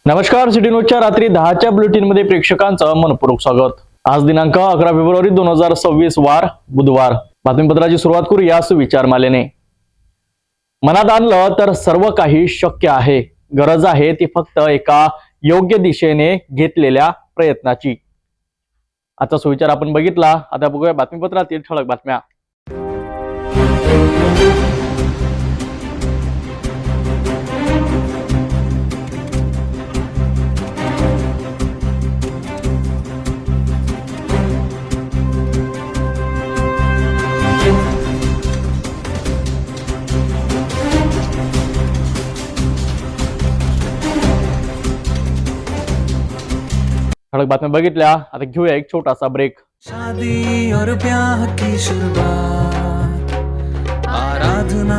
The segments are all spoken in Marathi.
नमस्कार, सिटी न्यूजच्या रात्री 10च्या बुलेटिन मध्ये प्रेक्षकांचं मनपूर्वक स्वागत। आज दिनांक 11 फेब्रुवारी 2026 वार बुधवार। बातमीपत्राची सुरुवात करूया सुविचारमालेने। मनात आणलं तर सर्व काही शक्य आहे, गरज आहे ती फक्त एका योग्य दिशेने घेतलेल्या प्रयत्नाची। आजचा सुविचार आपण बघितला। आता बघूया बातमीपत्रातील ठळक बातम्या। ठळक बातम्या बघितल्या। आता घेऊया एक छोटासा ब्रेक। शादी और ब्याह की शुरुआत आराधना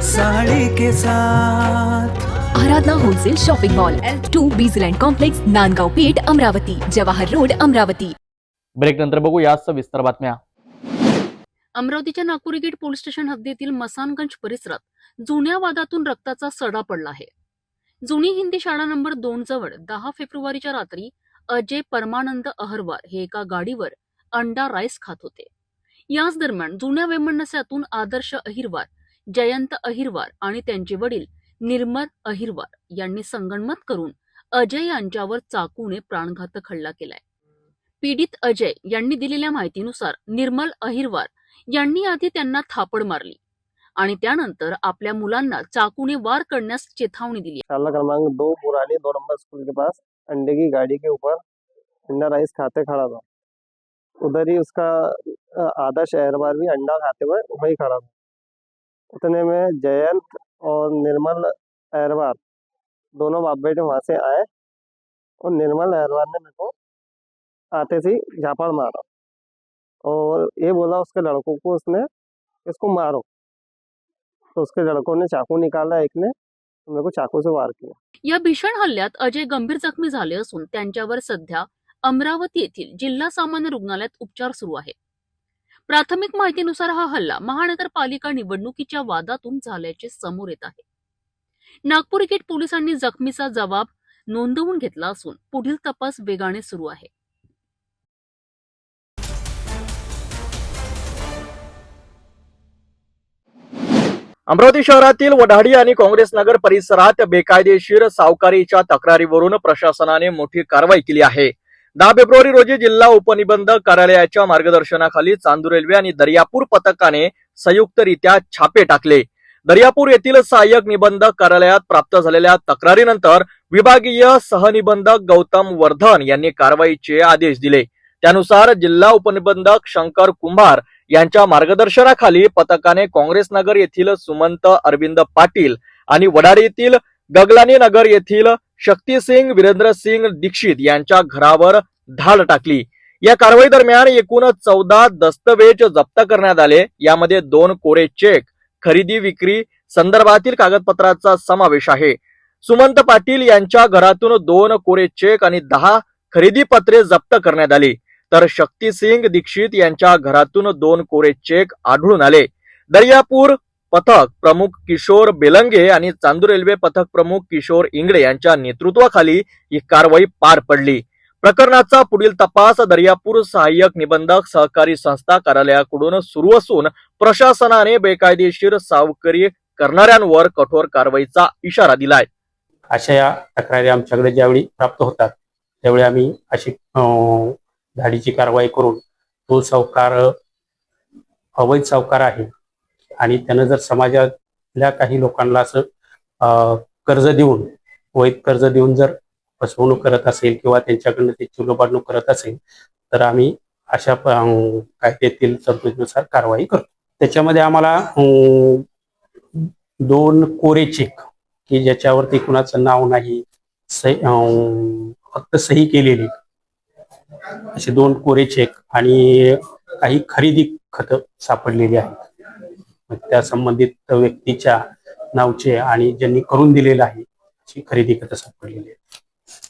साड़ी के साथ। Aradhana wholesale shopping mall L2 Bijland complex, Nandgaon Peth, Amravati, Jawahar road, Amravati. Break नंतर बघूया सविस्तर बातम्या। अमरावतीच्या नागपुरी गेट पोलीस स्टेशन हद्दीतील मसानगंज परिसरात जुन्या वादातून रक्ताचा सडा पडला आहे। जुनी हिंदी शाळा नंबर 2 जवळ 10 फेब्रुवारीच्या रात्री अजय परमानंद अहरवार हे एका गाडीवर अंडा राईस खात होते। याच दरम्यान जुन्या वेमणनस्यातून आदर्श अहिरवार, जयंत अहिरवार आणि त्यांचे वडील निर्मल अहिरवार यांनी संगनमत करून अजय यांच्यावर चाकूने प्राणघातक हल्ला केलाय। पीडित अजय यांनी दिलेल्या माहितीनुसार निर्मल अहिरवार यांनी आधी त्यांना थापड मारली आणि त्यानंतर आपल्या मुलांना चाकूने वार करण्यास चेतावणी दिली। शाला क्रमांक 2 पुरानी 2 नंबर स्कूल के पास अंडे की गाड़ी के ऊपर अंडा राइस खाते खड़ा था। उधर ही उसका आदर्श अहरवार भी अंडा खाते हुए वही खड़ा था। उतने में जयंत और निर्मल अहरवार दोनों बाप बेटे वहां से आए और निर्मल अहरवार ने मेरे को आते से झापड़ मारा और ये बोला उसके लड़कों को उसने इसको मारो। तो उसके लड़कों ने चाकू निकाला, एक ने मेरे को चाकू से वार किया। या भीषण हल्ल्यात अजय गंभीर जखमी झाले असून त्यांच्यावर सध्या अमरावती येथील जिल्हा सामान्य रुग्णालयात उपचार सुरू आहे। प्राथमिक माहितीनुसार हा हल्ला महानगरपालिका निवडणुकीच्या वादातून झाल्याचे समोर येत आहे। नागपूर गेट पोलिसांनी जखमीचा जबाब नोंदवून घेतला असून पुढील तपास वेगाने सुरू आहे। अमरावती शहरातील वढाडी आणि काँग्रेस नगर परिसरात बेकायदेशीर सावकारीच्या तक्रारीवरून प्रशासनाने मोठी कारवाई केली आहे। 10 फेब्रुवारी रोजी जिल्हा उपनिबंधक कार्यालयाच्या मार्गदर्शनाखाली चांदूर रेल्वे आणि दर्यापूर पथकाने संयुक्तरित्या छापे टाकले। दर्यापूर येथील सहाय्यक निबंधक कार्यालयात प्राप्त झालेल्या तक्रारीनंतर विभागीय सहनिबंधक गौतम वर्धन यांनी कारवाईचे आदेश दिले। त्यानुसार जिल्हा उपनिबंधक शंकर कुंभार यांच्या मार्गदर्शनाखाली पथकाने काँग्रेस नगर येथील सुमंत अरविंद पाटील आणि वडाडी येथील गगलानी नगर येथील शक्तीसिंग वीरेंद्रसिंग दीक्षित यांच्या घरावर धाड टाकली। या कारवाई दरम्यान एकूण 14 दस्तवेज जप्त करण्यात आले। यामध्ये 2 कोरे चेक, खरेदी विक्री संदर्भातील कागदपत्राचा समावेश आहे। सुमंत पाटील यांच्या घरातून 2 कोरे चेक आणि 10 खरेदी पत्रे जप्त करण्यात आली, तर शक्तीसिंग दीक्षित यांच्या घरातून 2 कोरे चेक आढळून आले। दर्यापूर पथक प्रमुख किशोर बेलंगे आणि चांदूर रेल्वे पथक प्रमुख किशोर इंगळे यांच्या नेतृत्वाखाली ही कारवाई पार पडली। प्रकरणाचा पुढील तपास दर्यापूर सहाय्यक निबंधक सहकारी संस्था कार्यालयाकडून सुरू असून प्रशासनाने बेकायदेशीर सावकारी करणाऱ्यांवर कठोर कारवाईचा इशारा दिलाय। अशा या तक्रारी आमच्याकडे ज्यावेळी प्राप्त होतात त्यावेळी आम्ही अशी धाडीची कारवाई करून तो सावकार अवैध सावकार आहे आणि त्यानं जर समाजातल्या काही लोकांना असं कर्ज देऊन, वैध कर्ज देऊन जर फसवणूक करत असेल किंवा त्यांच्याकडनं ते चुलबाडणूक करत असेल तर आम्ही अशा कायद्यातील तरतुदीनुसार कारवाई करतो। त्याच्यामध्ये आम्हाला 2 कोरे चेक की ज्याच्यावरती कुणाचं नाव नाही, फक्त सही केलेली असे 2 कोरे चेक आणि काही खरेदी खत सापडलेली आहेत। त्या संबंधित व्यक्तीच्या नावचे आणि ज्यांनी करून दिलेलं आहे अशी खरेदी खत सापडलेली आहे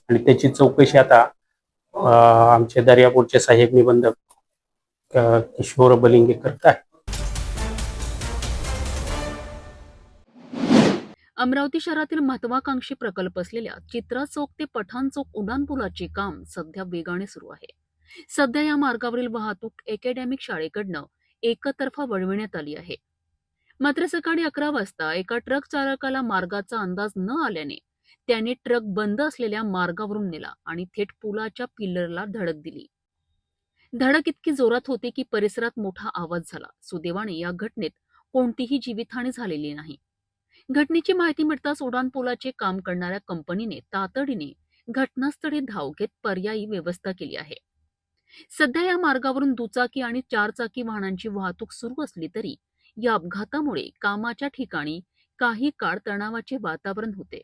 आणि त्याची चौकशी आता आमचे दर्यापूरचे सहाय्यक निबंधक किशोर बेलंगे करत आहेत। अमरावती शहरातील महत्वाकांक्षी प्रकल्प असलेल्या चित्रा चौक ते पठाण चौक उड्डाणपुलाचे काम सध्या वेगाने सुरू आहे. सध्या या मार्गावरील वाहतूक अकॅडमिक शाळेकडनं एकतर्फा वळविण्यात आली आहे. मात्र सकाळी 11 वाजता एका ट्रक चालकाला मार्गाचा अंदाज न आल्याने त्याने ट्रक बंद असलेल्या मार्गावरून नेला आणि थेट पुलाच्या पिल्लरला धडक दिली. धडक इतकी जोरात होती की परिसरात मोठा आवाज झाला. सुदैवाने या घटनेत कोणतीही जीवितहानी झालेली नाही. घटनेची माहिती मिळताच उड्डाणपुलाचे काम करणाऱ्या कंपनीने तातडीने घटनास्थळी धाव घेत पर्यायी व्यवस्था केली आहे. सध्या या मार्गावरून दुचाकी आणि चारचाकी वाहनांची वाहतूक सुरू असली तरी या अपघातामुळे कामाच्या ठिकाणी काही काळ तणावाचे वातावरण होते.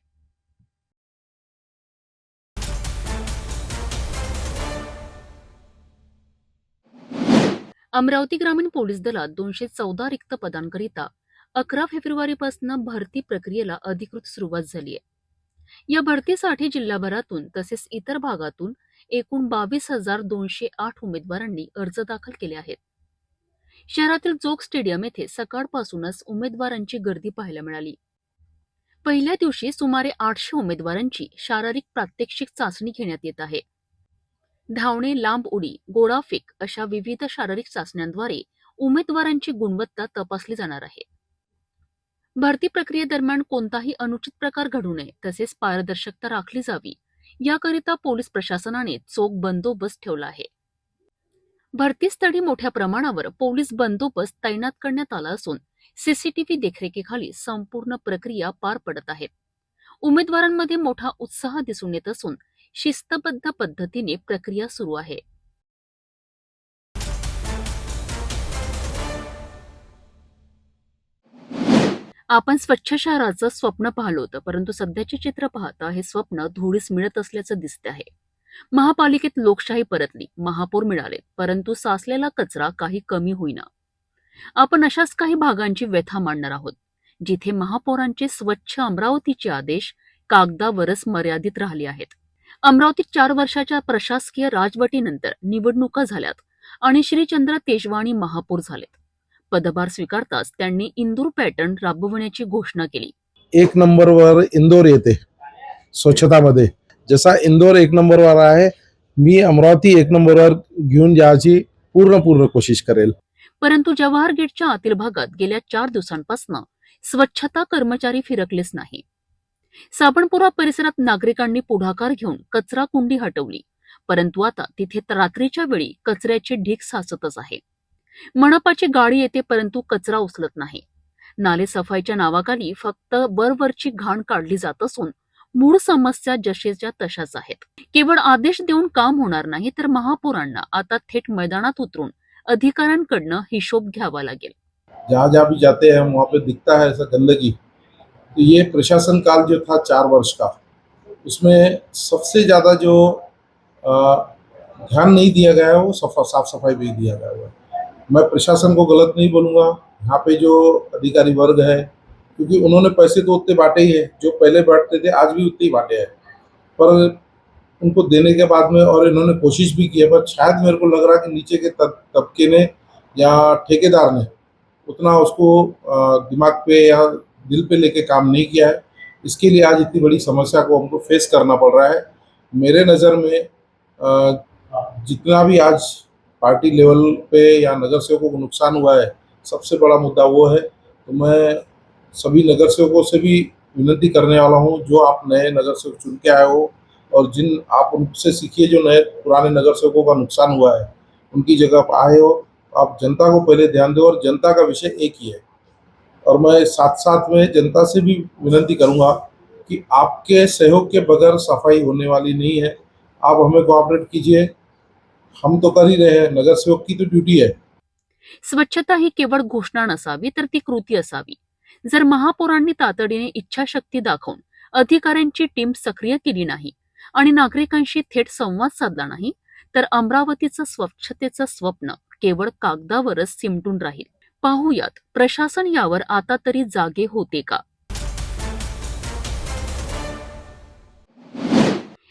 अमरावती ग्रामीण पोलीस दलात 214 रिक्त पदांकरिता 11 फेब्रुवारीपासून भरती प्रक्रियेला अधिकृत सुरुवात झाली आहे. या भरतीसाठी जिल्हाभरातून तसेच इतर भागातून एकूण 22,208 उमेदवारांनी अर्ज दाखल केले आहेत. शहरातील जोग स्टेडियम येथे सकाळपासूनच उमेदवारांची गर्दी पाहायला मिळाली. पहिल्या दिवशी सुमारे 800 उमेदवारांची शारीरिक प्रात्यक्षिक चाचणी घेण्यात येत आहे. धावणे, लांब उडी, गोळाफेक अशा विविध शारीरिक चाचण्यांद्वारे उमेदवारांची गुणवत्ता तपासली जाणार आहे. भरती प्रक्रियेदरम्यान कोणताही अनुचित प्रकार घडू नये तसेच पारदर्शकता राखली जावी याकरिता पोलीस प्रशासनाने चोख बंदोबस्त ठेवला आहे. भरतीस्थळी मोठ्या प्रमाणावर पोलीस बंदोबस्त तैनात करण्यात आला असून सीसीटीव्ही देखरेखीखाली संपूर्ण प्रक्रिया पार पडत आहे. उमेदवारांमध्ये मोठा उत्साह दिसून येत असून शिस्तबद्ध पद्धतीने प्रक्रिया सुरू आहे. आपण स्वच्छ शहराचं स्वप्न पाहिलं होतं, परंतु सध्याचे चित्र पाहता हे स्वप्न धुळीस मिळत असल्याचं दिसते आहे. महापालिकेत लोकशाही परतली, महापौर मिळाले, परंतु साचलेला कचरा काही कमी होईना. आपण अशाच काही भागांची व्यथा मांडणार आहोत जिथे महापौरांचे स्वच्छ अमरावतीचे आदेश कागदावरच मर्यादित राहिले आहेत. अमरावतीत 4 वर्षाच्या प्रशासकीय राजवटीनंतर निवडणुका झाल्यात आणि श्रीचंद्र तेजवाणी महापौर झालेत. पदभार स्वीकारताच त्यांनी इंदूर पॅटर्न राबवण्याची घोषणा केली. 1 नंबरवर इंदोर येते स्वच्छतामध्ये. जसा इंदोर 1 नंबरवर आहे, मी अमरावती 1 नंबरवर घेऊन जायची पूर्ण कोशिश करेल. परंतु जवाहर गेटच्या आतील भागात गेल्या 4 दिवसांपासून स्वच्छता कर्मचारी फिरकलेच नाही. साबणपुरा परिसरात नागरिकांनी पुढाकार घेऊन कचरा कुंडी हटवली, परंतु आता तिथे रात्रीच्या वेळी कचऱ्याचे ढीग साचतच आहे. मनपाची गाडी येते परंतु कचरा उचलत नाही. नाले सफाईच्या नावाखाली फक्त वरवरची घाण काढली जात असून मूळ समस्या जशीच्या तशाच आहेत. केवळ आदेश देऊन काम होणार नाही, तर महापौरांना आता थेट मैदानात उतरून अधिकाऱ्यांकडनं हिशोब घ्यावा लागेल. जहाँ भी जाते हैं वहाँ पे दिखता है ऐसा गंदगी. तो ये प्रशासन काल जो था 4 वर्ष का, उसमें सबसे ज्यादा जो ध्यान नहीं दिया गया है वो साफ सफाई भी दिया गया है. मैं प्रशासन को गलत नहीं बोलूँगा. यहाँ पे जो अधिकारी वर्ग है, क्योंकि उन्होंने पैसे तो उतने बांटे ही है जो पहले बांटते थे, आज भी उतने ही बांटे हैं, पर उनको देने के बाद में और इन्होंने कोशिश भी की है, पर शायद मेरे को लग रहा है कि नीचे के तबके ने या ठेकेदार ने उतना उसको दिमाग पे या दिल पे लेके काम नहीं किया है. इसके लिए आज इतनी बड़ी समस्या को हमको फेस करना पड़ रहा है. मेरे नज़र में जितना भी आज पार्टी लेवल पे या नगर सेवकों को नुकसान हुआ है, सबसे बड़ा मुद्दा वो है. तो मैं सभी नगर सेवकों से भी विनती करने वाला हूँ, जो आप नए नगर सेवक चुन के आए हो और जिन आप उनसे सीखिए, जो नए पुराने नगर सेवकों का नुकसान हुआ है उनकी जगह आप आए हो, आप जनता को पहले ध्यान दो. और जनता का विषय एक ही है. और मैं साथ साथ में जनता से भी विनती करूँगा कि आपके सहयोग के बगैर सफाई होने वाली नहीं है. आप हमें कोऑपरेट कीजिए. हम तो कर ही रहे हैं, नगर सेवक की तो ड्यूटी है. स्वच्छता ही केवळ घोषणा नसावी, तर ती कृती असावी. जर महापौरांनी तातडीने इच्छाशक्ती दाखवून अधिकाऱ्यांची टीम सक्रिय केली नाही आणि नागरिकांशी थेट संवाद साधला नाही, तर अमरावतीचं स्वच्छतेचं स्वप्न केवळ कागदावरच सिमटून राहील. पाहूयात प्रशासन यावर आता तरी जागे होते का.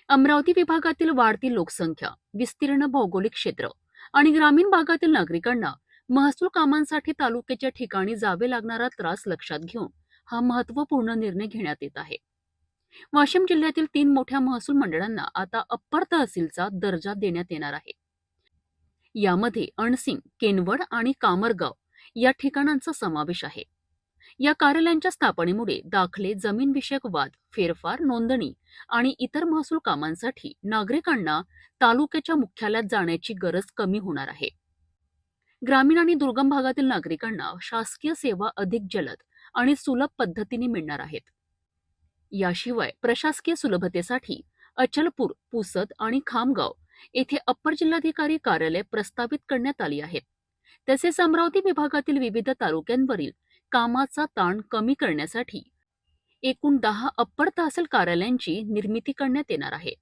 अमरावती विभागातील वाढती लोकसंख्या, विस्तीर्ण भौगोलिक क्षेत्र आणि ग्रामीण भागातील नागरिकांना महसूल कामांसाठी तालुक्याच्या ठिकाणी जावे लागणारा त्रास लक्षात घेऊन हा महत्त्वपूर्ण निर्णय घेण्यात येत आहे. वाशिम जिल्ह्यातील 3 मोठ्या महसूल मंडळांना आता अप्पर तहसीलचा दर्जा देण्यात येणार आहे. यामध्ये अणसिंग, केनवड आणि कामरगाव या ठिकाणांचा समावेश आहे. या कार्यालयांच्या स्थापनेमुळे दाखले, जमीनविषयक वाद, फेरफार, नोंदणी आणि इतर महसूल कामांसाठी नागरिकांना तालुक्याच्या मुख्यालयात जाण्याची गरज कमी होणार आहे. ग्रामीण आणि दुर्गम भागातील नागरिकांना शासकीय सेवा अधिक जलद आणि सुलभ पद्धतीने मिळणार आहेत. याशिवाय प्रशासकीय सुलभतेसाठी अचलपूर, पुसद आणि खामगाव येथे अप्पर जिल्हाधिकारी कार्यालय प्रस्तावित करण्यात आली आहेत. तसेच अमरावती विभागातील विविध तालुक्यांवरील कामाचा ताण कमी करण्यासाठी एकूण 10 अप्पर तहसील कार्यालयांची निर्मिती करण्यात येणार आहे.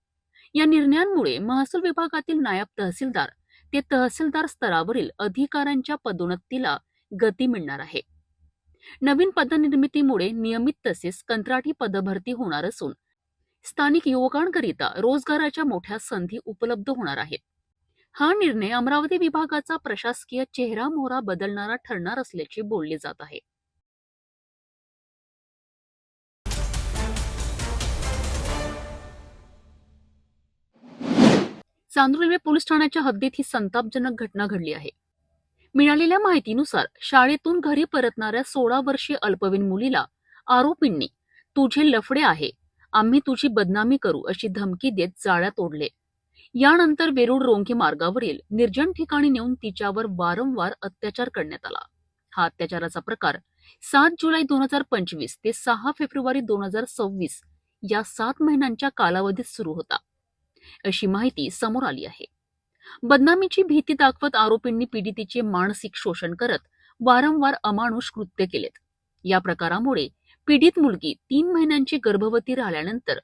या निर्णयांमुळे महसूल विभागातील नायब तहसीलदार ते तहसीलदार स्तरावरील अधिकाऱ्यांच्या पदोन्नतीला गती मिळणार आहे. नवीन पदनिर्मितीमुळे नियमित तसेच कंत्राटी पदभरती होणार असून स्थानिक युवकांकरिता रोजगाराच्या मोठ्या संधी उपलब्ध होणार आहेत. हा निर्णय अमरावती विभागाचा प्रशासकीय चेहरा मोहरा बदलणारा ठरणार असल्याचे बोलले जात आहे. चांदूर रेल्वे पोलीस ठाण्याच्या हद्दीत ही संतापजनक घटना घडली आहे. मिळालेल्या माहितीनुसार शाळेतून घरी परतणाऱ्या 16 वर्षीय अल्पवयीन मुलीला आरोपींनी तुझे लफडे आहे, आम्ही तुझी बदनामी करू अशी धमकी देत जाळ्यात ओढले. यानंतर वेरूळ रोंगी मार्गावरील निर्जन ठिकाणी नेऊन तिच्यावर वारंवार अत्याचार करण्यात आला. हा अत्याचाराचा प्रकार 7 जुलै 2025 ते 6 फेब्रुवारी 2026 या 7 महिन्यांच्या कालावधीत सुरू होता, अशी माहिती समोर आली आहे. बदनामीची भीती दाखवत आरोपींनी पीडितेचे मानसिक शोषण करत वारंवार अमानुष कृत्य केलेत. या प्रकारामुळे पीडित मुलगी 3 महिन्यांची गर्भवती राहिल्यानंतर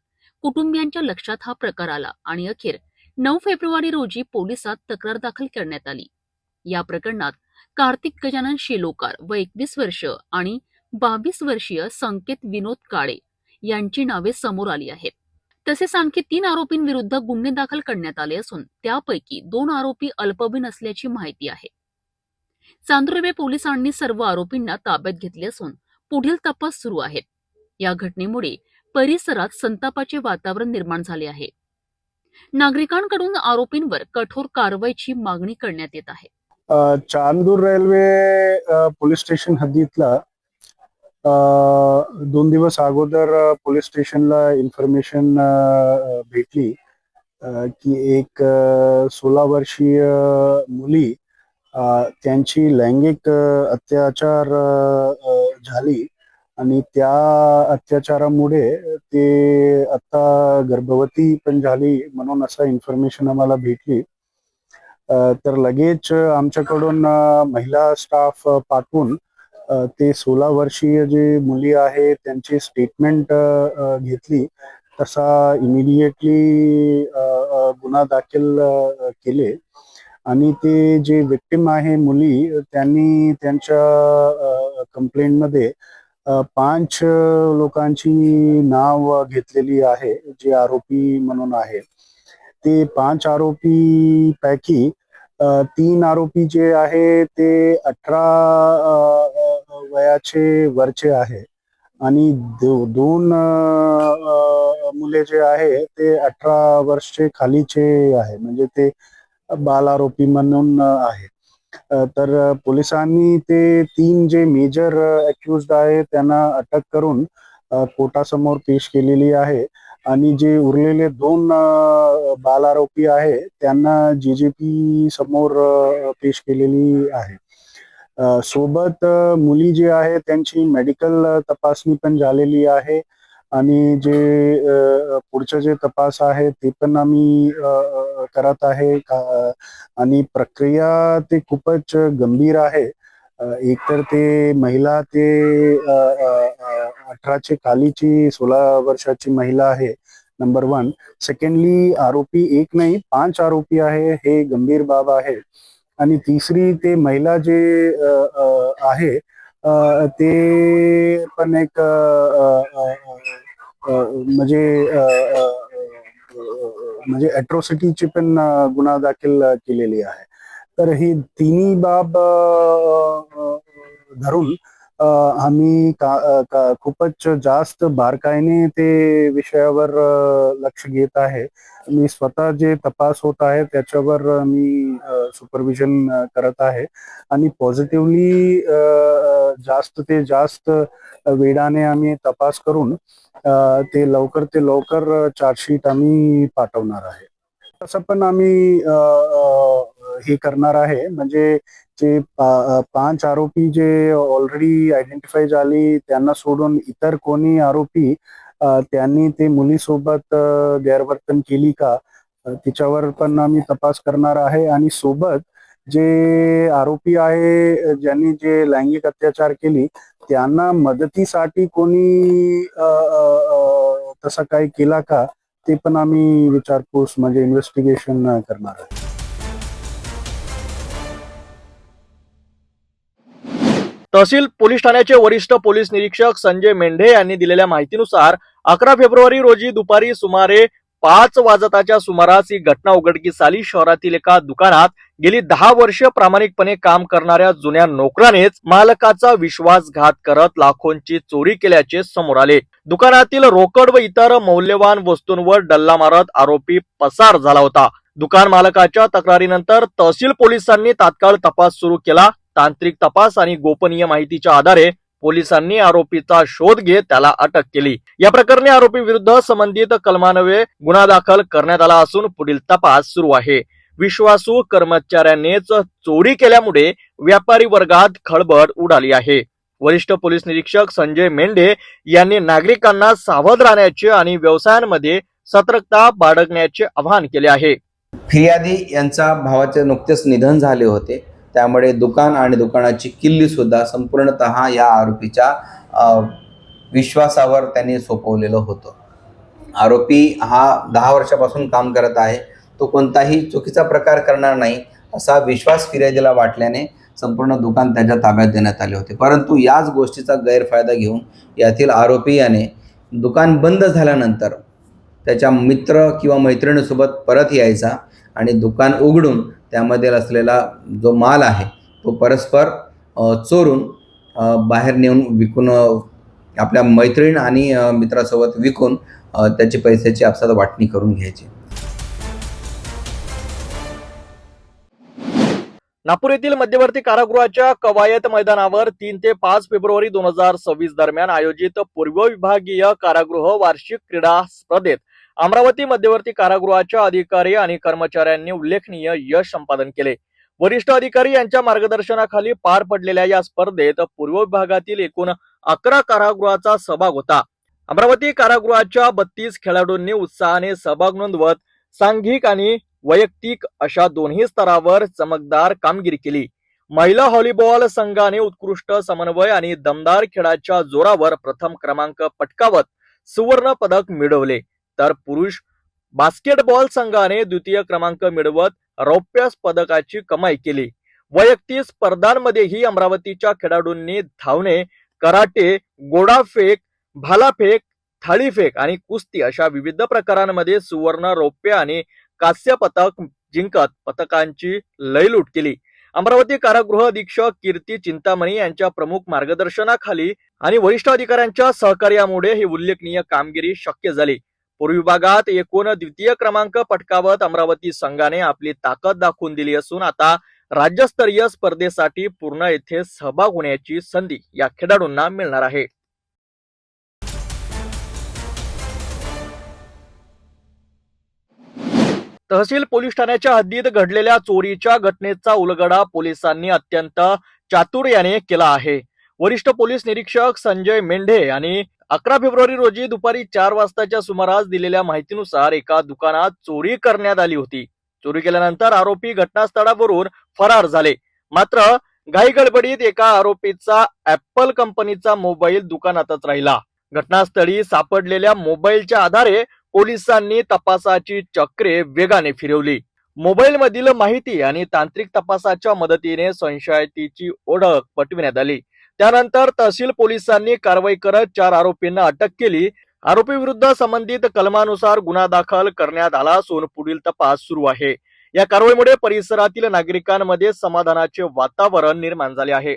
कुटुंबियांच्या लक्षात हा प्रकार आला आणि अखेर 9 फेब्रुवारी रोजी पोलिसात तक्रार दाखल करण्यात आली. या प्रकरणात कार्तिक गजानन शेलोकार व 21 वर्ष आणि 22 वर्षीय संकेत विनोद काळे यांची नावे समोर आली आहेत. तसेच आणखी 3 आरोपींविरुद्ध गुन्हे दाखल करण्यात आले असून त्यापैकी 2 आरोपी अल्पवयीन असल्याची माहिती आहे. चांदूर रेल्वे पोलिसांनी सर्व आरोपींना ताब्यात घेतले असून पुढील तपास सुरू आहेत. या घटनेमुळे परिसरात संतापाचे वातावरण निर्माण झाले आहे. नागरिकांकडून आरोपींवर कठोर कारवाईची मागणी करण्यात येत आहे. चांदूर रेल्वे पोलीस स्टेशन हद्दीतला 2 दिवस अगोदर पोलीस स्टेशनला इन्फॉर्मेशन भेटली की एक 16 वर्षीय मुली त्यांची लैंगिक अत्याचार झाली आणि त्या अत्याचारामुळे ते आता गर्भवती पण झाली म्हणून असं इन्फॉर्मेशन आम्हाला भेटली. तर लगेच आमच्याकडून महिला स्टाफ पाठवून ते 16 वर्षीय जे मुली आहे त्यांची स्टेटमेंट घेतली. तसा इमिडिएटली गुन्हा दाखल केले आणि ते जे विक्टिम आहे मुली त्यांनी त्यांच्या कंप्लेंटमध्ये 5 लोकांची नाव घेतलेली आहे जे आरोपी म्हणून आहे. ते 5 आरोपी पैकी 3 आरोपी जे आहे ते 18 वयाचे वरचे आहे आणि 2 मुले जे आहे ते 18 वर्षे खालीचे आहे, म्हणजे ते बाल आरोपी म्हणून आहे. तर पोलिसांनी ते 3 जे मेजर अक्युज्ड आहे त्यांना अटक करून कोर्टासमोर पेश केलेली आहे आणि जे उरलेले 2 बाल आरोपी आहे त्यांना JJP समोर पेश केलेली आहे. सोबत मुली जे आहे त्यांची मेडिकल तपासणी पण झालेली आहे आणि जे पुढचे जे तपास आहे ते पण आम्ही करत आहे आणि प्रक्रिया ते खूपच गंभीर आहे. एकतर ते महिला ते 18चे खालीची 16 वर्षाची महिला आहे, नंबर 1. सेकंडली आरोपी एक नाही 5 आरोपी आहे, हे गंभीर बाब आहे. आणि तिसरी ते महिला जे आहे ते पण एक म्हणजे अट्रॉसिटीची पण गुन्हा दाखल केलेली आहे. तर ही तिन्ही बाब धरून आम्ही खूपच जास्त बारकाईने ते विषयावर लक्ष घेत आहे. मी स्वतः जे तपास होत आहे त्याच्यावर मी सुपरविजन करत आहे आणि पॉझिटिव्हली जास्त ते जास्त वेगाने आम्ही तपास करून ते लवकर चार्जशीट आम्ही पाठवणार आहे. तसं पण आम्ही हे करणार आहे, म्हणजे जे 5 आरोपी जे ऑलरेडी आयडेंटिफाय झाली त्यांना सोडून इतर कोणी आरोपी त्यांनी ते मुलीसोबत गैरवर्तन केली का तिच्यावर पण आम्ही तपास करणार आहे. आणि सोबत जे आरोपी आहे ज्यांनी जे लैंगिक अत्याचार केली त्यांना मदतीसाठी कोणी तसं काही केला का ते पण आम्ही विचारपूस म्हणजे इन्व्हेस्टिगेशन करणार आहे. तहसील पोलीस ठाण्याचे वरिष्ठ पोलीस निरीक्षक संजय मेंढे यांनी दिलेल्या माहितीनुसार 11 फेब्रुवारी रोजी दुपारी सुमारे 5 वाजताच्या सुमारास ही घटना उघडकीस आली. शहरातील एका दुकानात गेली 10 वर्ष प्रामाणिकपणे काम करणाऱ्या जुन्या नोकरानेच मालकाचा विश्वासघात करत लाखोंची चोरी केल्याचे समोर आले. दुकानातील रोकड व इतर मौल्यवान वस्तूंवर डल्ला मारत आरोपी पसार झाला होता. दुकान मालकाच्या तक्रारीनंतर तहसील पोलिसांनी तात्काळ तपास सुरू केला. तांत्रिक तपास आणि गोपनीय माहितीच्या आधारे पोलिसांनी आरोपीचा शोध घेत त्याला अटक केली. या प्रकरणी आरोपी विरुद्ध संबंधित कलमान्वये गुन्हा दाखल करण्यात आला असून पुढील तपास सुरू आहे. विश्वासू कर्मचाऱ्यांनीच चोरी केल्यामुळे व्यापारी वर्गात खळबळ उडाली आहे. वरिष्ठ पोलीस निरीक्षक संजय मेंढे यांनी नागरिकांना सावध राहण्याचे आणि व्यवसायांमध्ये सतर्कता बाळगण्याचे आवाहन केले आहे. फिर्यादी यांच्या भावाचे नुकतेच निधन झाले होते, त्यामुळे दुकान आणि दुकानाची किल्ली सुद्धा संपूर्णतः या आरोपीच्या विश्वासावर त्यांनी सोपवलेलं होतं. आरोपी हा 10 वर्षापासून काम करत आहे, तो कोणताही चुकीचा प्रकार करणार नाही असा विश्वास फिर्यादीला वाटल्याने संपूर्ण दुकान त्याच्या ताब्यात देण्यात आले होते. परंतु याच गोष्टीचा गैरफायदा घेऊन यातील आरोपी याने दुकान बंद झाल्यानंतर त्याच्या मित्र किंवा मैत्रिणीसोबत परत यायचा आणि दुकान उघडून त्यामध्ये असलेला जो माल आहे तो परस्पर चोरून बाहेर नेऊन विकून आपल्या मैत्रीण आणि मित्रासोबत विकून त्याची पैशाची आपसात वाटणी करून घ्यायची. नागपूर येथील मध्यवर्ती कारागृहाच्या कवायत मैदानावर 3 ते 5 फेब्रुवारी 2026 दरम्यान आयोजित पूर्व विभागीय कारागृह वार्षिक क्रीडा स्पर्धेत अमरावती मध्यवर्ती कारागृहाच्या अधिकारी आणि कर्मचाऱ्यांनी उल्लेखनीय यश संपादन केले. वरिष्ठ अधिकारी यांच्या मार्गदर्शनाखाली पार पडलेल्या या स्पर्धेत पूर्व विभागातील एकूण 11 कारागृहाचा सहभाग होता. अमरावती कारागृहाच्या 32 खेळाडूंनी उत्साहाने सहभाग नोंदवत सांघिक आणि वैयक्तिक अशा दोन्ही स्तरावर चमकदार कामगिरी केली. महिला व्हॉलीबॉल संघाने उत्कृष्ट समन्वय आणि दमदार खेळाच्या जोरावर प्रथम क्रमांक पटकावत सुवर्ण पदक मिळवले, तर पुरुष बास्केटबॉल संघाने द्वितीय क्रमांक मिळवत रौप्य पदकाची कमाई केली. वैयक्तिक स्पर्धांमध्येही अमरावतीच्या खेळाडूंनी धावणे, कराटे, गोडाफेक, भालाफेक, थाळीफेक आणि कुस्ती अशा विविध प्रकारांमध्ये सुवर्ण, रौप्य आणि कांस्य पदक जिंकत पदकांची लयलूट केली. अमरावती कारागृह अधीक्षक कीर्ती चिंतामणी यांच्या प्रमुख मार्गदर्शनाखाली आणि वरिष्ठ अधिकाऱ्यांच्या सहकार्यामुळे ही उल्लेखनीय कामगिरी शक्य झाली. पूर्व विभागात एकूण द्वितीय क्रमांक पटकावत अमरावती संघाने आपली ताकद दाखवून दिली असून आता राज्यस्तरीय स्पर्धेसाठी पूर्ण येथे सहभाग होण्याची संधी या खेळाडूंना मिळणार आहे. तहसील पोलीस ठाण्याच्या हद्दीत घडलेल्या चोरीच्या घटनेचा उलगडा पोलिसांनी अत्यंत चातुर्याने केला आहे. वरिष्ठ पोलीस निरीक्षक संजय मेंढे यांनी 11 फेब्रुवारी रोजी दुपारी 4 वाजताच्या सुमारास दिलेल्या माहितीनुसार एका दुकानात चोरी करण्यात आली होती. चोरी केल्यानंतर आरोपी घटनास्थळावरून फरार झाले. मात्र घाई गडबडीत एका आरोपीचा ऍपल कंपनीचा मोबाईल दुकानातच राहिला. घटनास्थळी सापडलेल्या मोबाईलच्या आधारे पोलिसांनी तपासाची चक्रे वेगाने फिरवली. मोबाईल मधील माहिती आणि तांत्रिक तपासाच्या मदतीने संशयिताची ओळख पटविण्यात आली. त्यानंतर तहसील पोलिसांनी कारवाई करत 4 आरोपींना अटक केली. आरोपी विरुद्ध संबंधित कलमानुसार गुन्हा दाखल करण्यात आला असून पुढील तपास सुरू आहे. या कारवाईमुळे परिसरातील नागरिकांमध्ये समाधानाचे वातावरण निर्माण झाले आहे.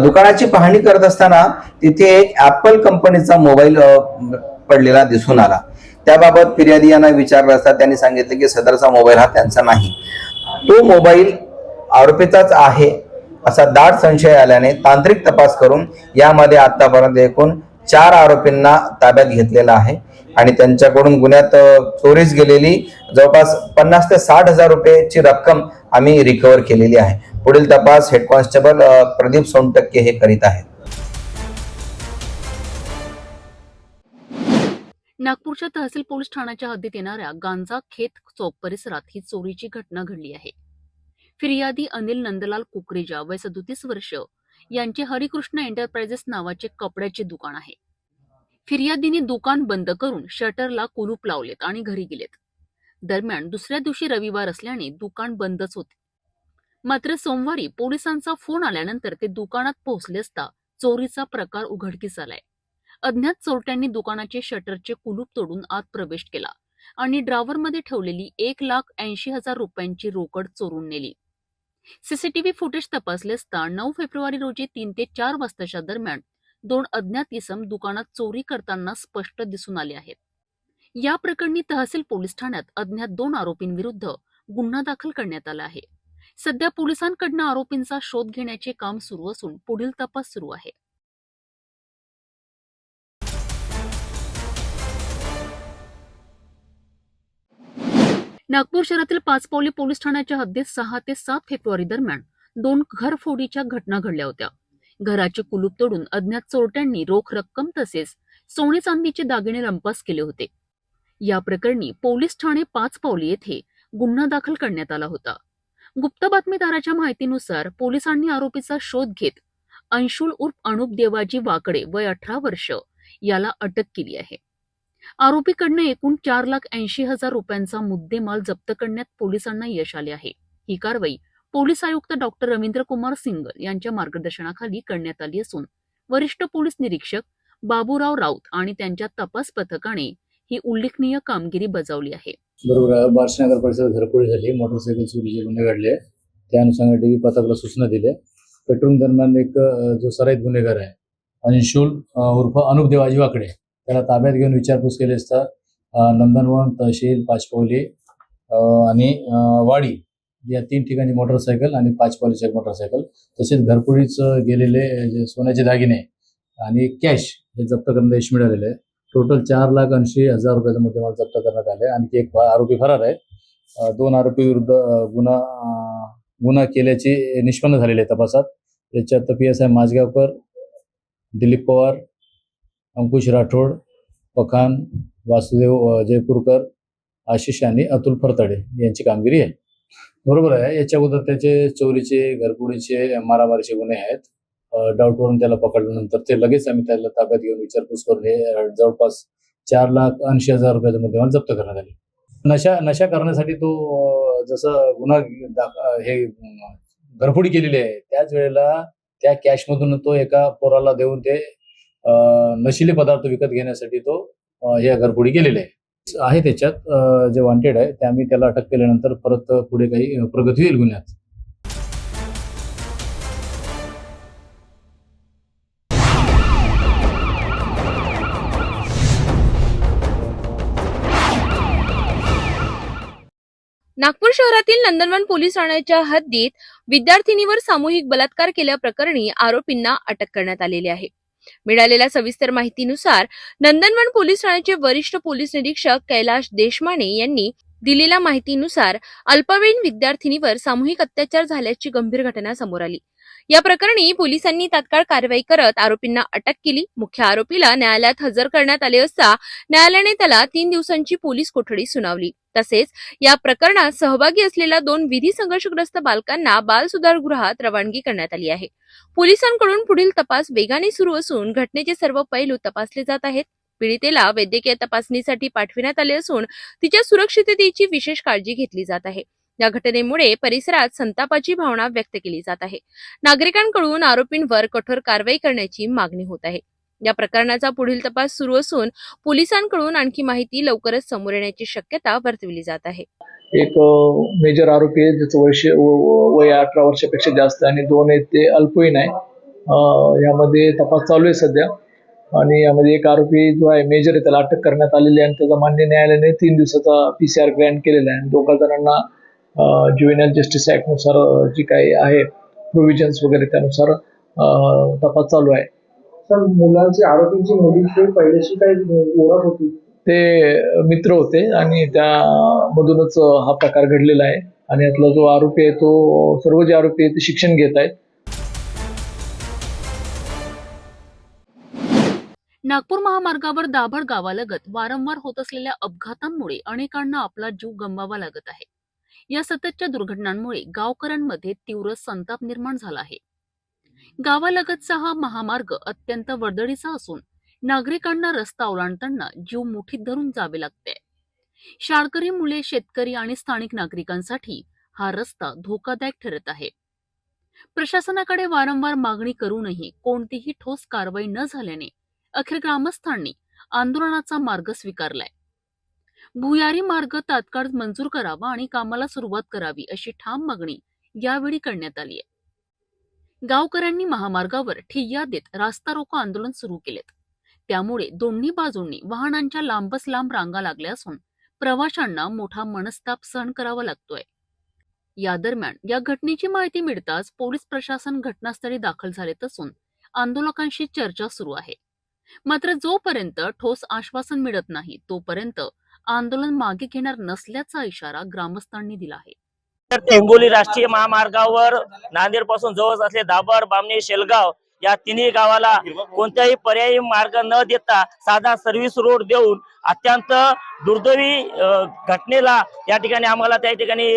दुकानाची पाहणी करत असताना तिथे एक ऍपल कंपनीचा मोबाईल पडलेला दिसून आला. त्याबाबत फिर्यादी यांना विचारलं असता त्यांनी सांगितले की सदरचा मोबाईल हा त्यांचा नाही, तो मोबाईल आरोपीचाच आहे असा दाट संशय आल्याने तांत्रिक तपास करून यामध्ये आतापर्यंत एकूण 4 आरोपींना ताब्यात घेतलेला आहे आणि त्यांच्याकडून गुन्ह्यात चोरीस गेलेली जवळपास 50 ते 60 हजार रुपयाची रक्कम आम्ही रिकव्हर केलेली आहे. पुढील तपास हेड कॉन्स्टेबल प्रदीप सोनटक्के हे करीत आहेत. नागपूरच्या तहसील पोलीस ठाण्याच्या हद्दीत येणाऱ्या गांजा खेत चौक परिसरात ही चोरीची घटना घडली आहे. फिर्यादी अनिल नंदलाल कुकरेजा वय 37 वर्ष यांचे हरिकृष्ण एंटरप्राइजेस नावाचे कपड्याचे दुकान आहे. फिर्यादीने दुकान बंद करून शटरला कुलूप लावलेत आणि घरी गेलेत. दरम्यान दुसऱ्या दिवशी रविवार असल्याने दुकान बंदच होते. मात्र सोमवारी पोलिसांचा फोन आल्यानंतर ते दुकानात पोहोचले असता चोरीचा प्रकार उघडकीस आलाय. अज्ञात चोरट्यांनी दुकानाचे शटरचे कुलूप तोडून आत प्रवेश केला आणि ड्रावरमध्ये ठेवलेली 1,80,000 रुपयांची रोकड चोरून नेली. सीसीटीव्ही फुटेज तपासले असता 9 फेब्रुवारी रोजी 3 ते 4 वाजताच्या दरम्यान 2 अज्ञात इसम दुकानात चोरी करताना स्पष्ट दिसून आले आहेत. या प्रकरणी तहसील पोलीस ठाण्यात अज्ञात 2 आरोपींविरुद्ध गुन्हा दाखल करण्यात आला आहे. सध्या पोलिसांकडून आरोपींचा शोध घेण्याचे काम सुरू असून पुढील तपास सुरू आहे. नागपूर शहरातील पाचपावली पोलीस ठाण्याच्या हद्दीत 6 ते 7 फेब्रुवारी दरम्यान 2 घरफोडीच्या घटना घडल्या होत्या. घराचे कुलूप तोडून अज्ञात चोरट्यांनी रोख रक्कम तसेच सोने चांदीचे दागिने लंपास केले होते. या प्रकरणी पोलीस ठाणे पाचपावली येथे गुन्हा दाखल करण्यात आला होता. गुप्त बातमीदाराच्या माहितीनुसार पोलिसांनी आरोपीचा शोध घेत अंशुल उर्फ अनुप देवाजी वाकडे वय 18 वर्ष याला अटक केली आहे. आरोपीकडनं एकूण 4,80,000 रुपयांचा मुद्देमाल जप्त करण्यात पोलिसांना यश आले आहे. ही कारवाई पोलीस आयुक्त डॉक्टर रवींद्र कुमार सिंगल यांच्या मार्गदर्शनाखाली करण्यात आली असून वरिष्ठ पोलीस निरीक्षक बाबूराव राऊत आणि त्यांच्या तपास पथकाने ही उल्लेखनीय कामगिरी बजावली आहे. बरोबर. बार्शी नगर परिसरात घरफोडी झाली, मोटरसायकल चोरीचे गुन्हे घडले. त्या अनुषंगाने टीव्ही पथकाला सूचना दिल्या. पेट्रोलिंग दरम्यान एक जो सराईत गुन्हेगार आहे अंशुल उर्फ अनुप देवाजी वाकडे त्याला ताब्यात घेऊन विचारपूस केली असता नंदनवन, तहसील, पाचपावली आणि वाडी या 3 ठिकाणी मोटरसायकल आणि पाचपावलीचे एक मोटरसायकल तसेच घरफोडीच गेलेले जे सोन्याचे दागिने आणि कॅश हे जप्त करण्यात यश मिळालेले आहे. टोटल 4,80,000 रुपयाचा मुद्देमाल जप्त करण्यात आले. आणखी एक आरोपी फरार आहे. 2 आरोपी विरुद्ध गुन्हा केल्याचे निष्पन्न झालेले आहे तपासात. त्याच्यात PSI माझगावकर, दिलीप पवार, अंकुश राठोड, पखान, वासुदेव जयपूरकर, आशिष आणि अतुल फरतडे यांची कामगिरी आहे. बरोबर आहे. याच्या अगोदर त्याचे चोरीचे, घरफोडीचे, मारामारीचे गुन्हे आहेत. डाऊटवरून त्याला पकडल्यानंतर ते लगेच आम्ही त्याला ताब्यात घेऊन विचारपूस करून हे जवळपास 4,80,000 रुपयाचा मुद्देमाल जप्त करण्यात आले. नशा करण्यासाठी तो जसं गुन्हा हे घरफोडी केलेली आहे त्याच वेळेला त्या कॅशमधून तो एका पोराला देऊन ते नशिले पदार्थ विकत घेण्यासाठी तो हे घरफोडी केलेली आहे. त्याच्यात जे वॉन्टेड आहे ते आम्ही त्याला अटक केल्यानंतर परत पुढे काही प्रगती होईल गुन्ह्यात. नागपूर शहरातील नंदनवन पोलीस ठाण्याच्या हद्दीत विद्यार्थिनीवर सामूहिक बलात्कार केल्याप्रकरणी आरोपींना अटक करण्यात आलेली आहे. मिळालेल्या सविस्तर माहितीनुसार नंदनवन पोलीस ठाण्याचे वरिष्ठ पोलीस निरीक्षक कैलाश देशमाने यांनी दिलेल्या माहितीनुसार अल्पवयीन विद्यार्थिनीवर सामूहिक अत्याचार झाल्याची गंभीर घटना समोर आली. या प्रकरणी पोलिसांनी तात्काळ कारवाई करत आरोपींना अटक केली. मुख्य आरोपीला न्यायालयात हजर करण्यात आले असता न्यायालयाने त्याला 3 दिवसांची पोलीस कोठडी सुनावली. तसेच या प्रकरणात सहभागी असलेल्या 2 विधी संघर्षग्रस्त बालकांना बाल सुधारगृहात रवानगी करण्यात आली आहे. पोलिसांकडून पुढील तपास वेगाने सुरू असून घटनेचे सर्व पैलू तपासले जात आहेत. पीडितेला वैद्यकीय तपासणीसाठी पाठविण्यात आले असून तिच्या सुरक्षिततेची विशेष काळजी घेतली जात आहे. या घटनेमुळे परिसरात संतापाची भावना व्यक्त केली जात आहे. नागरिकांकडून आरोपींवर कठोर कारवाई करण्याची मागणी होत आहे. या प्रकरणाचा पुढील तपास सुरू असून पोलिसांकडून आणखी माहिती लवकरच समोर येण्याची शक्यता वर्तवली जात आहे. एक मेजर आरोपी आहे ज्याचं वय 18 वर्षापेक्षा जास्त आणि 2 आहेत ते अल्पवयीन आहे. यामध्ये तपास चालू आहे सध्या आणि यामध्ये एक आरोपी जो आहे मेजर आहे त्याला अटक करण्यात आलेली आहे आणि त्याचा मान्य न्यायालयाने 3 दिवसाचा PCR ग्रँट केलेला आहे आणि दोघा जणांना ज्युव्हेनाइल जस्टिस ॲक्टनुसार जी काही आहे प्रोव्हिजन्स वगैरे त्यानुसार तपास चालू आहे. सर मुलांची आरोपींची मुलीची पहिल्याशी काही ओळख होती? ते मित्र होते आणि त्यामधूनच हा प्रकार घडलेला आहे आणि यातला जो आरोपी आहे तो सर्व जे आरोपी आहेत ते शिक्षण घेत आहेत. नागपूर महामार्गावर दाभड गावालगत वारंवार होत असलेल्या अपघातांमुळे अनेकांना आपला जीव गमवावा लागत आहे. या सततच्या दुर्घटनांमुळे गावकऱ्यांमध्ये तीव्र संताप निर्माण झाला आहे. गावालगतचा हा महामार्ग अत्यंत वर्दळीचा असून नागरिकांना रस्ता ओलांडताना जीव मुठीत धरून जावे लागते. शाळकरी मुले, शेतकरी आणि स्थानिक नागरिकांसाठी हा रस्ता धोकादायक ठरत आहे. प्रशासनाकडे वारंवार मागणी करूनही कोणतीही ठोस कारवाई न झाल्याने अखेर ग्रामस्थांनी आंदोलनाचा मार्ग स्वीकारलाय. भुयारी मार्ग तात्काळ मंजूर करावा आणि कामाला सुरुवात करावी अशी ठाम मागणी यावेळी करण्यात आली आहे. गावकऱ्यांनी महामार्गावर ठिय्या देत रास्ता रोको आंदोलन सुरू केलेत. त्यामुळे दोन्ही बाजूंनी वाहनांच्या लांबच लांब रांगा लागल्या असून प्रवाशांना मोठा मनस्ताप सहन करावा लागतोय. या दरम्यान या घटनेची माहिती मिळताच पोलीस प्रशासन घटनास्थळी दाखल झालेत असून आंदोलकांशी चर्चा सुरू आहे. मात्र जोपर्यंत ठोस आश्वासन मिळत नाही तोपर्यंत आंदोलन मागे घेणार नसल्याचा इशारा ग्रामस्थांनी दिला आहे. तर हिंगोली राष्ट्रीय महामार्गावर नांदेड पासून जवळ असले दाभड, बामणी, शेलगाव या तिन्ही गावाला कोणत्याही पर्यायी मार्ग न देता साधा सर्व्हिस रोड देऊन अत्यंत दुर्दैवी घटनेला या ठिकाणी आम्हाला त्या ठिकाणी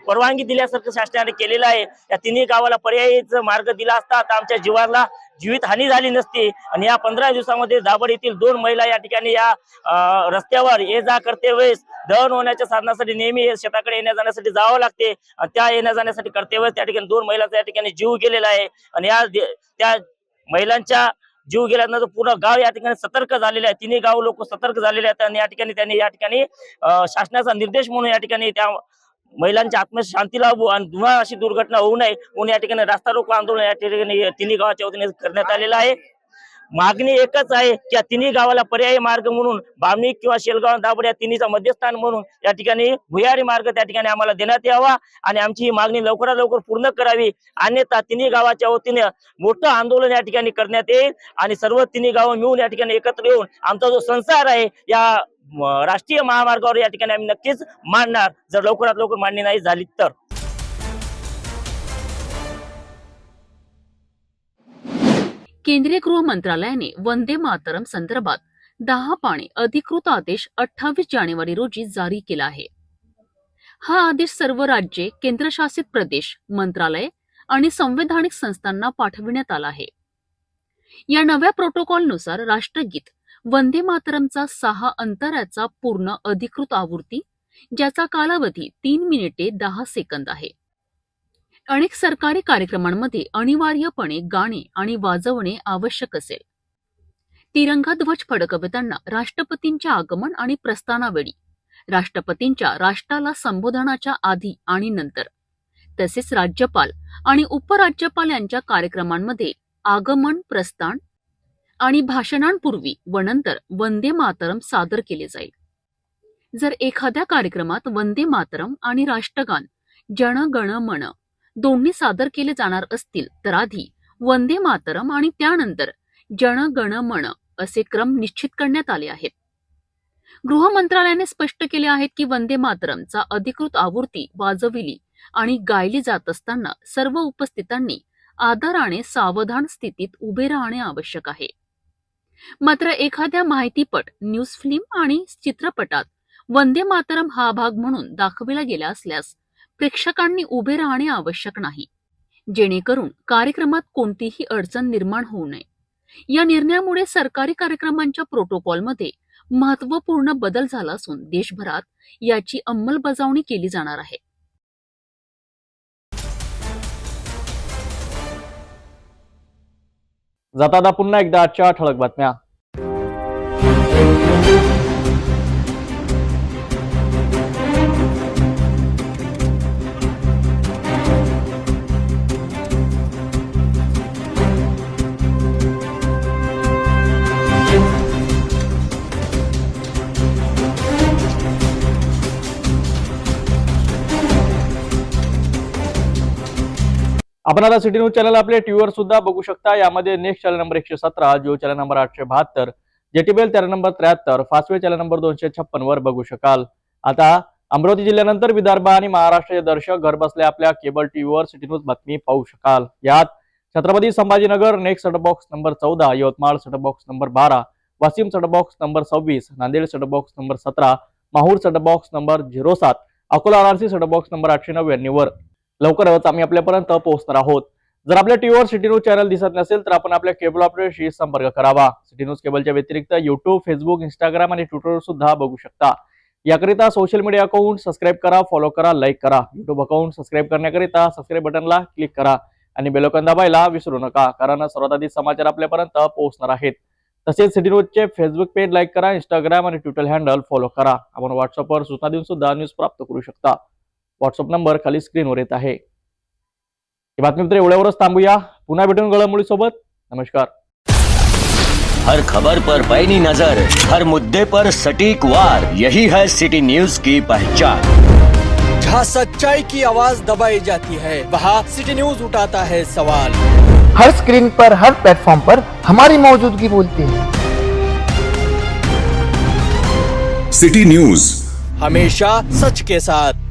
परवानगी दिल्यासारखं शासनाने केलेलं आहे. या तिन्ही गावाला पर्यायी मार्ग दिला असता तर आमच्या जीवाला जीवित हानी झाली नसती. आणि या 15 दिवसामध्ये दाभड येथील 2 महिला या ठिकाणी या रस्त्यावर ये जा करते वेळेस दहन होण्याच्या साधनासाठी नेहमी शेताकडे येण्या जाण्यासाठी जावं लागते. त्या येण्या जाण्यासाठी करते वेळेस त्या ठिकाणी 2 महिलांचा या ठिकाणी जीव गेलेला आहे. आणि त्या महिलांच्या जीव गेल्यानंतर पूर्ण गाव या ठिकाणी सतर्क झालेले आहे. तिन्ही गाव लोक सतर्क झालेले आहेत आणि या ठिकाणी त्यांनी या ठिकाणी शासनाचा निर्देश म्हणून या ठिकाणी त्या महिलांच्या आत्मशांती लाभू आणि पुन्हा अशी दुर्घटना होऊ नये म्हणून या ठिकाणी रास्ता रोको आंदोलन या ठिकाणी तिन्ही गावाच्या वतीने करण्यात आलेलं आहे. मागणी एकच आहे की या तिन्ही गावाला पर्यायी मार्ग म्हणून बामणी किंवा शेलगाव, दाभड या तिन्हीचा मध्यस्थान म्हणून या ठिकाणी भुयारी मार्ग त्या ठिकाणी आम्हाला देण्यात यावा आणि आमची ही मागणी लवकरात लवकर पूर्ण करावी. अन्यथा तिन्ही गावाच्या वतीने मोठं आंदोलन या ठिकाणी करण्यात येईल आणि सर्व तिन्ही गावं मिळून या ठिकाणी एकत्र येऊन आमचा जो संसार आहे या राष्ट्रीय महामार्गावर या ठिकाणी आम्ही नक्कीच मांडणार, जर लवकरात लवकर मांडणी नाही झाली तर. केंद्रीय गृह मंत्रालयाने वंदे मातरम संदर्भात 10 पाने अधिकृत आदेश 28 जानेवारी रोजी जारी केला आहे. हा आदेश सर्व राज्ये, केंद्रशासित प्रदेश, मंत्रालय आणि संवैधानिक संस्थांना पाठविण्यात आला आहे. या नव्या प्रोटोकॉलनुसार राष्ट्रगीत वंदे मातरमचा 6 अंतराचा पूर्ण अधिकृत आवृत्ती, ज्याचा कालावधी 3 मिनिटे 10 सेकंद आहे. अनेक सरकारी कार्यक्रमांमध्ये अनिवार्यपणे गाणे आणि वाजवणे आवश्यक असेल. तिरंगा ध्वज फडकवताना राष्ट्रपतींच्या आगमन आणि प्रस्थानावेळी, राष्ट्रपतींच्या राष्ट्राला संबोधनाच्या आधी आणि नंतर, तसेच राज्यपाल आणि उपराज्यपाल यांच्या कार्यक्रमांमध्ये आगमन, प्रस्थान आणि भाषणांपूर्वी व नंतर वंदे मातरम सादर केले जाईल. जर एखाद्या कार्यक्रमात वंदे मातरम आणि राष्ट्रगान जन गण मन दोन्ही सादर केले जाणार असतील तर आधी वंदे मातरम आणि त्यानंतर जन गण मन असे क्रम निश्चित करण्यात आले आहेत. गृह मंत्रालयाने स्पष्ट केले आहे की वंदे मातरमचा अधिकृत आवृत्ती वाजविली आणि गायली जात असताना सर्व उपस्थितांनी आदराने सावधान स्थितीत उभे राहणे आवश्यक आहे. मात्र एखाद्या माहितीपट, न्यूज फिल्म आणि चित्रपटात वंदे मातरम हा भाग म्हणून दाखविला गेला असल्यास प्रेक्षकांनी उभे राहणे आवश्यक नाही, जेणेकरून कार्यक्रमात कोणतीही अडचण निर्माण होऊ नये. या निर्णयामुळे सरकारी कार्यक्रमांच्या प्रोटोकॉलमध्ये महत्त्वपूर्ण बदल झाला असून देशभरात याची अंमलबजावणी केली जाणार आहे. जाता पुन्हा एकदा आजच्या ठळक बातम्या. आपण आता सिटी न्यूज चॅनल आपल्या टीव्हीवर सुद्धा बघू शकता. यामध्ये next channel number 117, Jio channel number 872, JTBL channel number 73, Fastway channel number 256 वर बघू शकाल. आता अमरावती जिल्ह्यानंतर विदर्भ आणि महाराष्ट्राचे दर्शक घर बसल्या आपल्या केबल टीव्हीवर सिटी न्यूज बातमी पाहू शकाल. यात Chhatrapati Sambhajinagar next set box number 14, Yavatmal set box number 12, Washim set box number 26, Nanded set box number 17, Mahur set box number 07, Akola RRC set box number 899 वर लवकरच आम्ही आपल्यापर्यंत पोहोचणार आहोत. जर आपल्या टीव्हीवर सिटी न्यूज चॅनल दिसत नसेल तर आपण आपल्या केबल ऑपरेटरशी संपर्क करावा. सिटी न्यूज केबलच्या व्यतिरिक्त युट्यूब, फेसबुक, इंस्टाग्राम आणि ट्विटरवर सुद्धा बघू शकता. याकरिता सोशल मीडिया अकाउंट सबस्क्राईब करा, फॉलो करा, लाईक करा. युट्यूब अकाउंट सबस्क्राईब करण्याकरिता सबस्क्राईब बटनला क्लिक करा आणि बेल आयकॉन दाबायला विसरू नका, कारण सर्वात आधी समाचार आपल्यापर्यंत पोहोचणार आहेत. तसेच सिटी न्यूजचे फेसबुक पेज लाईक करा, इंस्टाग्राम आणि ट्विटर हँडल फॉलो करा. आपण व्हॉट्सअपवर सूचना देऊन सुद्धा न्यूज प्राप्त करू शकता. व्हॉट्सअप नंबर खाली स्क्रीनवर येत आहे. ही बातमी तर एवढ्यावरच थांबूया. पुन्हा भेटून घडामोडी सोबत. नमस्कार. हर खबर पर पैनी नजर, हर मुद्दे पर सटीक वार, यही है सिटी न्यूज की पहचान. जहाँ सच्चाई की आवाज दबाई जाती है, वहाँ सिटी न्यूज उठाता है सवाल. हर स्क्रीन पर, हर प्लेटफॉर्म पर हमारी मौजूदगी बोलती है. सिटी न्यूज हमेशा सच के साथ.